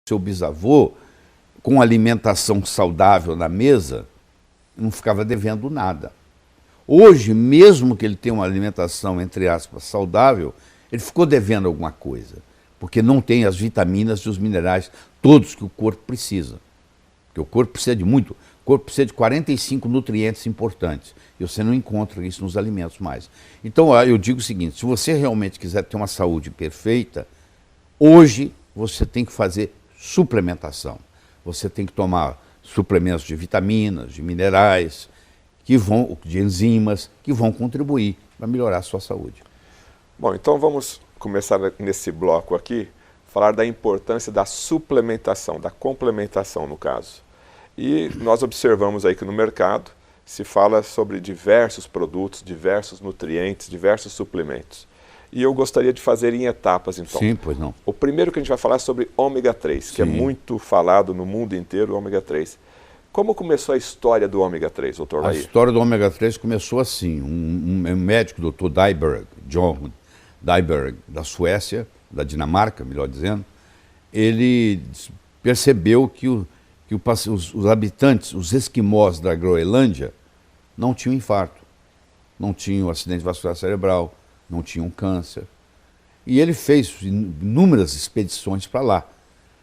seu bisavô, com alimentação saudável na mesa, não ficava devendo nada. Hoje, mesmo que ele tenha uma alimentação, entre aspas, saudável, ele ficou devendo alguma coisa, porque não tem as vitaminas e os minerais todos que o corpo precisa. Porque o corpo precisa de muito, o corpo precisa de 45 nutrientes importantes, e você não encontra isso nos alimentos mais. Então, eu digo o seguinte, se você realmente quiser ter uma saúde perfeita, hoje você tem que fazer suplementação. Você tem que tomar suplementos de vitaminas, de minerais, de enzimas, que vão contribuir para melhorar a sua saúde. Bom, então vamos começar nesse bloco aqui, falar da importância da suplementação, da complementação no caso. E nós observamos aí que no mercado se fala sobre diversos produtos, diversos nutrientes, diversos suplementos. E eu gostaria de fazer em etapas, então. Sim, pois não. O primeiro que a gente vai falar é sobre ômega 3, que é muito falado no mundo inteiro, o ômega 3. Como começou a história do ômega 3, doutor Lair? A história do ômega 3 começou assim. Um médico, doutor Dyberg, John Dyberg, da Suécia, da Dinamarca, melhor dizendo, ele percebeu que os habitantes, os esquimós da Groenlândia, não tinham infarto, não tinham acidente vascular cerebral, não tinham câncer. E ele fez inúmeras expedições para lá,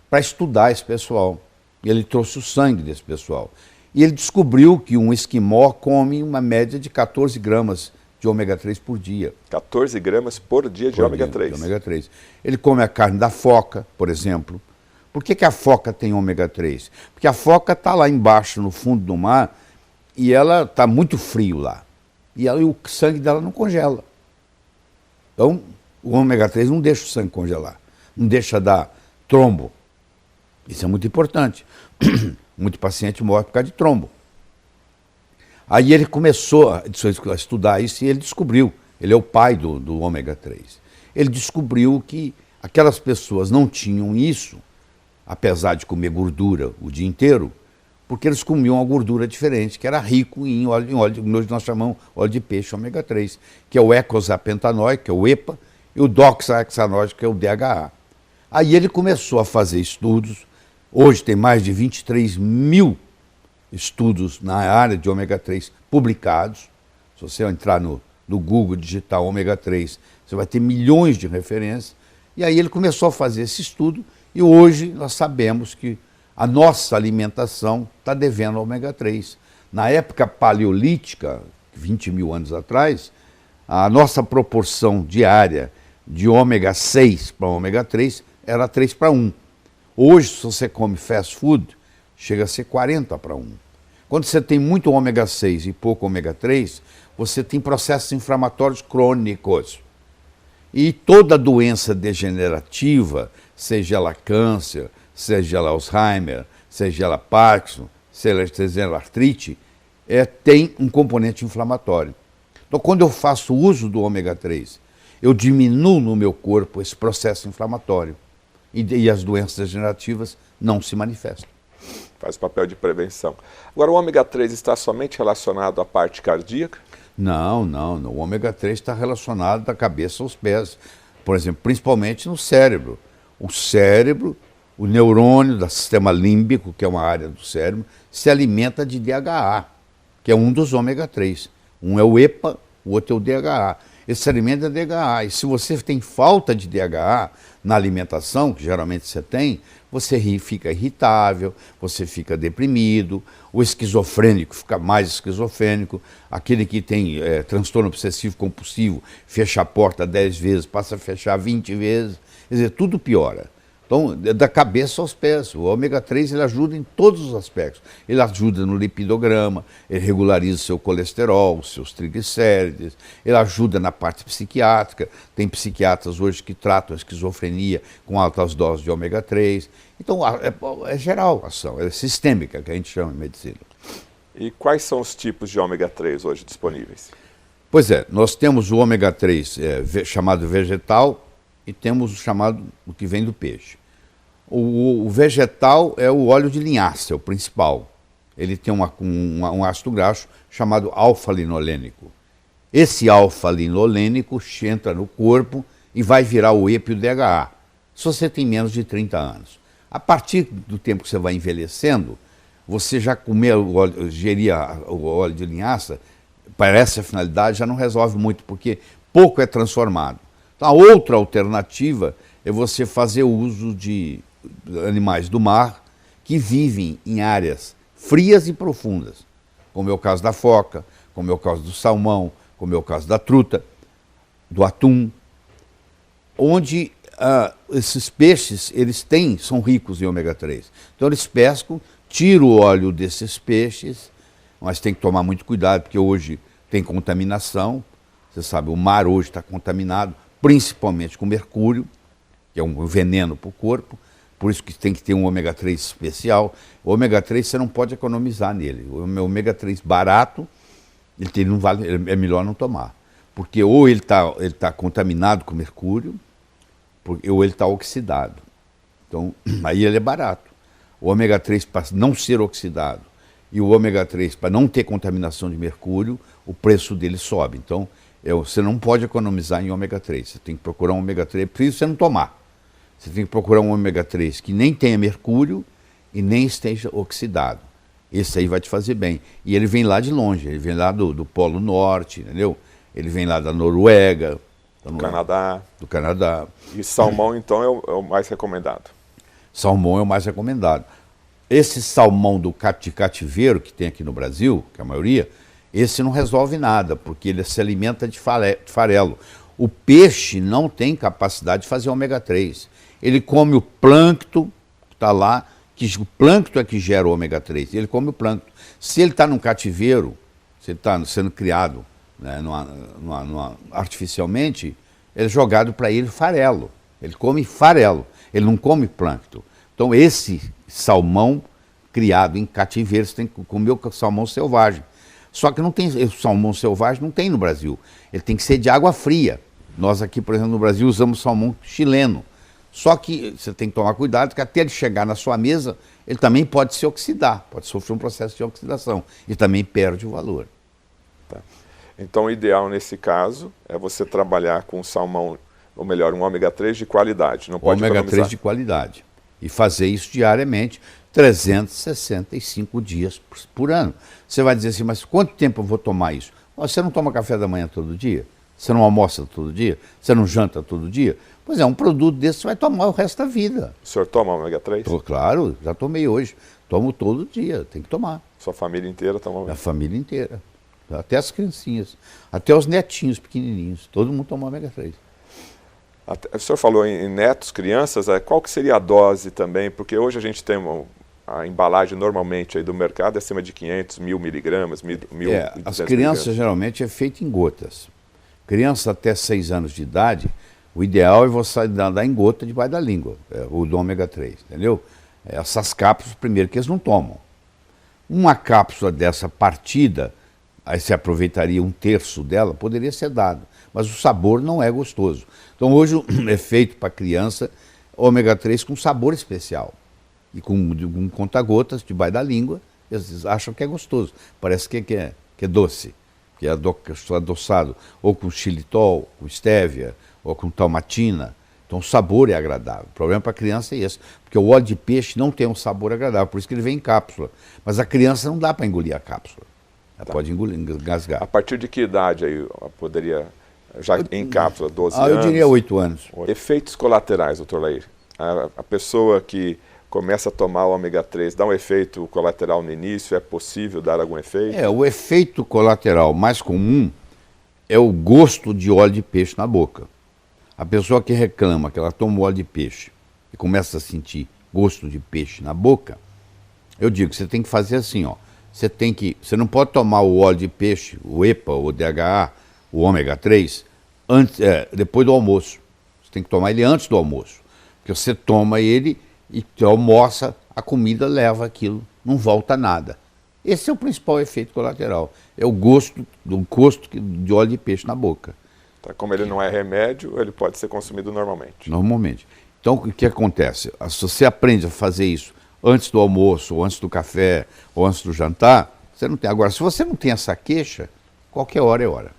para estudar esse pessoal. E ele trouxe o sangue desse pessoal. E ele descobriu que um esquimó come uma média de 14 gramas de ômega 3 por dia. 14 gramas por dia de ômega 3. De ômega 3. Ele come a carne da foca, por exemplo. Por que a foca tem ômega 3? Porque a foca está lá embaixo, no fundo do mar, e ela está muito frio lá. E o sangue dela não congela. Então, o ômega 3 não deixa o sangue congelar, não deixa dar trombo. Isso é muito importante. Muito paciente morre por causa de trombo. Aí ele começou a estudar isso e ele descobriu, ele é o pai do ômega 3. Ele descobriu que aquelas pessoas não tinham isso, apesar de comer gordura o dia inteiro, porque eles comiam uma gordura diferente, que era rico em óleo, nós chamamos óleo de peixe ômega 3, que é o eicosapentaenoico, que é o EPA, e o doxahexanoico, que é o DHA. Aí ele começou a fazer estudos. Hoje tem mais de 23 mil estudos na área de ômega 3 publicados. Se você entrar no Google, digitar ômega 3, você vai ter milhões de referências. E aí ele começou a fazer esse estudo e hoje nós sabemos que a nossa alimentação está devendo ômega 3. Na época paleolítica, 20 mil anos atrás, a nossa proporção diária de ômega 6 para ômega 3 era 3 para 1. Hoje, se você come fast food, chega a ser 40 para 1. Quando você tem muito ômega 6 e pouco ômega 3, você tem processos inflamatórios crônicos. E toda doença degenerativa, seja ela câncer, seja ela Alzheimer, seja ela Parkinson, seja ela artrite, tem um componente inflamatório. Então, quando eu faço uso do ômega 3, eu diminuo no meu corpo esse processo inflamatório. E as doenças degenerativas não se manifestam. Faz papel de prevenção. Agora, o ômega 3 está somente relacionado à parte cardíaca? Não. O ômega 3 está relacionado da cabeça aos pés. Por exemplo, principalmente no cérebro. O cérebro, o neurônio do sistema límbico, que é uma área do cérebro, se alimenta de DHA, que é um dos ômega 3. Um é o EPA, o outro é o DHA. Esse alimento é DHA. E se você tem falta de DHA na alimentação, que geralmente você tem, você fica irritável, você fica deprimido, o esquizofrênico fica mais esquizofrênico, aquele que tem transtorno obsessivo compulsivo, fecha a porta 10 vezes, passa a fechar 20 vezes, quer dizer, tudo piora. Então, da cabeça aos pés, o ômega 3 ele ajuda em todos os aspectos. Ele ajuda no lipidograma, ele regulariza o seu colesterol, os seus triglicérides, ele ajuda na parte psiquiátrica. Tem psiquiatras hoje que tratam a esquizofrenia com altas doses de ômega 3. Então, é geral a ação, é sistêmica, que a gente chama em medicina. E quais são os tipos de ômega 3 hoje disponíveis? Pois é, nós temos o ômega 3 chamado vegetal e temos o chamado, o que vem do peixe. O vegetal é o óleo de linhaça, é o principal. Ele tem um ácido graxo chamado alfa-linolênico. Esse alfa-linolênico entra no corpo e vai virar o EPA e o DHA, se você tem menos de 30 anos. A partir do tempo que você vai envelhecendo, você já comer o óleo, gerir o óleo de linhaça, para essa finalidade já não resolve muito, porque pouco é transformado. Então, a outra alternativa é você fazer uso de animais do mar que vivem em áreas frias e profundas, como é o caso da foca, como é o caso do salmão, como é o caso da truta, do atum, onde esses peixes são ricos em ômega 3. Então eles pescam, tiram o óleo desses peixes, mas tem que tomar muito cuidado, porque hoje tem contaminação. Você sabe, o mar hoje está contaminado, principalmente com mercúrio, que é um veneno para o corpo, por isso que tem que ter um ômega 3 especial. O ômega 3 você não pode economizar nele. O ômega 3 barato, ele não vale, é melhor não tomar. Porque ou ele tá contaminado com mercúrio, ou ele está oxidado. Então, aí ele é barato. O ômega 3 para não ser oxidado e o ômega 3 para não ter contaminação de mercúrio, o preço dele sobe. Então, você não pode economizar em ômega 3. Você tem que procurar um ômega 3, por isso você não tomar. Você tem que procurar um ômega 3 que nem tenha mercúrio e nem esteja oxidado. Esse aí vai te fazer bem. E ele vem lá de longe, ele vem lá do Polo Norte, entendeu? Ele vem lá da Noruega. Do Canadá. E salmão, então, é o mais recomendado? Salmão é o mais recomendado. Esse salmão de cativeiro que tem aqui no Brasil, que é a maioria, esse não resolve nada, porque ele se alimenta de farelo. O peixe não tem capacidade de fazer ômega 3. Ele come o plâncton que está lá, que o plâncton é que gera o ômega 3. Ele come o plâncton. Se ele está num cativeiro, se ele está sendo criado, né, artificialmente, é jogado para ele farelo. Ele come farelo, ele não come plâncton. Então esse salmão criado em cativeiro, você tem que comer o salmão selvagem. Só que não tem, o salmão selvagem não tem no Brasil. Ele tem que ser de água fria. Nós aqui, por exemplo, no Brasil, usamos salmão chileno. Só que você tem que tomar cuidado, porque até ele chegar na sua mesa, ele também pode se oxidar, pode sofrer um processo de oxidação e também perde o valor. Tá. Então, o ideal nesse caso é você trabalhar com salmão, ou melhor, um ômega 3 de qualidade. Não pode ômega 3 de qualidade. E fazer isso diariamente, 365 dias por ano. Você vai dizer assim, mas quanto tempo eu vou tomar isso? Você não toma café da manhã todo dia? Você não almoça todo dia? Você não janta todo dia? Pois é, um produto desse você vai tomar o resto da vida. O senhor toma ômega 3? Claro, já tomei hoje. Tomo todo dia, tem que tomar. Sua família inteira toma ômega 3? A família inteira. Até as criancinhas, até os netinhos pequenininhos. Todo mundo toma ômega 3. O senhor falou em netos, crianças, qual que seria a dose também? Porque hoje a gente tem a embalagem normalmente aí do mercado é acima de 500, 1000 miligramas, 1.200 as crianças geralmente é feito em gotas. Criança até 6 anos de idade, o ideal é você dar em gota debaixo da língua, o do ômega 3, entendeu? Essas cápsulas, primeiro, que eles não tomam. Uma cápsula dessa partida, aí você aproveitaria 1/3 dela, poderia ser dado, mas o sabor não é gostoso. Então hoje é feito para criança ômega 3 com sabor especial. E com conta-gotas debaixo da língua, eles acham que é gostoso. Parece que é doce, que é adoçado, ou com xilitol, com estévia, ou com talmatina. Então o sabor é agradável. O problema para a criança é esse, porque o óleo de peixe não tem um sabor agradável, por isso que ele vem em cápsula. Mas a criança não dá para engolir a cápsula. Ela pode engasgar. A partir de que idade aí poderia, já em cápsula, 12 anos? Eu diria 8 anos. Efeitos colaterais, doutor Lair. A pessoa que começa a tomar o ômega 3, dá um efeito colateral no início, é possível dar algum efeito? O efeito colateral mais comum é o gosto de óleo de peixe na boca. A pessoa que reclama que ela toma óleo de peixe e começa a sentir gosto de peixe na boca, eu digo, você tem que fazer assim, ó. Você não pode tomar o óleo de peixe, o EPA, o DHA, o ômega 3, depois do almoço. Você tem que tomar ele antes do almoço. Porque você toma ele e almoça, a comida leva aquilo, não volta nada. Esse é o principal efeito colateral. É o gosto de óleo de peixe na boca. Tá, como ele não é remédio, ele pode ser consumido normalmente. Normalmente. Então, o que acontece? Se você aprende a fazer isso antes do almoço, ou antes do café, ou antes do jantar, você não tem. Agora, se você não tem essa queixa, qualquer hora é hora.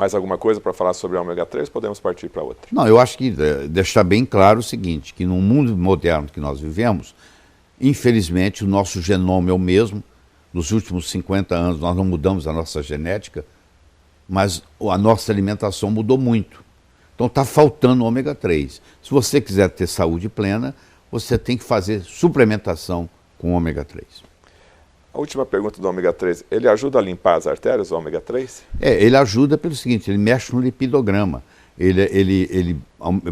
Mais alguma coisa para falar sobre o ômega 3? Podemos partir para outra. Não, eu acho que deixar bem claro o seguinte, que no mundo moderno que nós vivemos, infelizmente o nosso genoma é o mesmo. Nos últimos 50 anos nós não mudamos a nossa genética, mas a nossa alimentação mudou muito. Então está faltando ômega 3. Se você quiser ter saúde plena, você tem que fazer suplementação com ômega 3. A última pergunta do ômega 3, ele ajuda a limpar as artérias, o ômega 3? Ele ajuda pelo seguinte, ele mexe no lipidograma, ele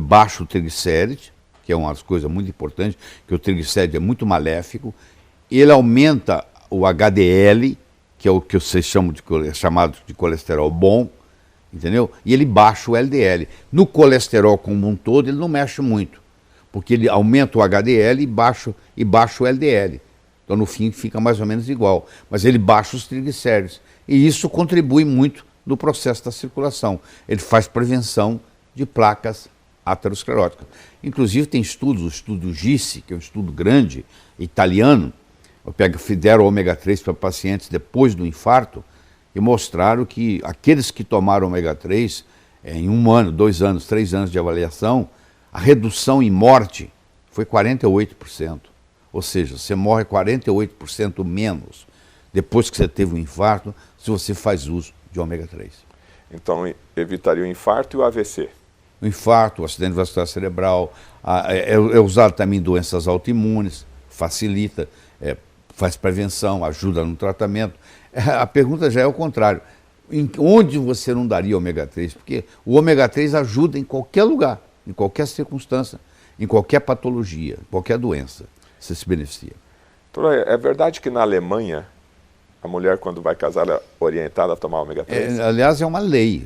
baixa o triglicéride, que é uma das coisas muito importantes, que o triglicéride é muito maléfico, ele aumenta o HDL, que é o que vocês chamam chamado de colesterol bom, entendeu? E ele baixa o LDL. No colesterol como um todo, ele não mexe muito, porque ele aumenta o HDL e baixa o LDL. Então, no fim, fica mais ou menos igual. Mas ele baixa os triglicéridos. E isso contribui muito no processo da circulação. Ele faz prevenção de placas ateroscleróticas. Inclusive, tem estudos, o estudo GISSI, que é um estudo grande, italiano, fizeram ômega 3 para pacientes depois do infarto, e mostraram que aqueles que tomaram ômega 3, em 1 ano, 2 anos, 3 anos de avaliação, a redução em morte foi 48%. Ou seja, você morre 48% menos depois que você teve um infarto, se você faz uso de ômega 3. Então, evitaria o infarto e o AVC? O infarto, o acidente vascular cerebral, é usado também em doenças autoimunes, facilita, faz prevenção, ajuda no tratamento. A pergunta já é o contrário. Onde você não daria ômega 3? Porque o ômega 3 ajuda em qualquer lugar, em qualquer circunstância, em qualquer patologia, em qualquer doença. Você se beneficia. Doutor, é verdade que na Alemanha, a mulher, quando vai casar, ela é orientada a tomar ômega 3? Aliás, é uma lei.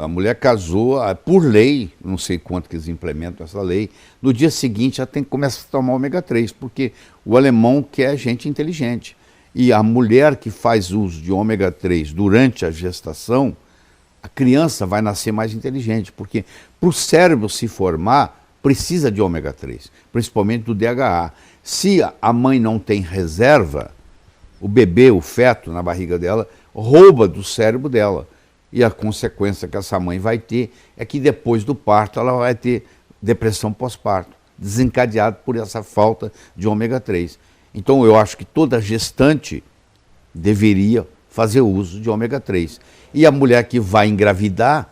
A mulher casou, por lei, não sei quanto que eles implementam essa lei, no dia seguinte ela tem que começar a tomar ômega 3, porque o alemão quer gente inteligente. E a mulher que faz uso de ômega 3 durante a gestação, a criança vai nascer mais inteligente, porque para o cérebro se formar, precisa de ômega 3, principalmente do DHA. Se a mãe não tem reserva, o bebê, o feto na barriga dela, rouba do cérebro dela. E a consequência que essa mãe vai ter é que depois do parto ela vai ter depressão pós-parto, desencadeado por essa falta de ômega 3. Então eu acho que toda gestante deveria fazer uso de ômega 3. E a mulher que vai engravidar,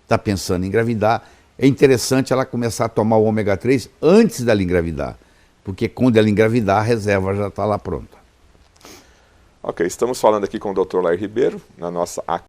está pensando em engravidar, é interessante ela começar a tomar o ômega 3 antes dela engravidar, porque quando ela engravidar, a reserva já está lá pronta. Ok, estamos falando aqui com o Dr. Lair Ribeiro, na nossa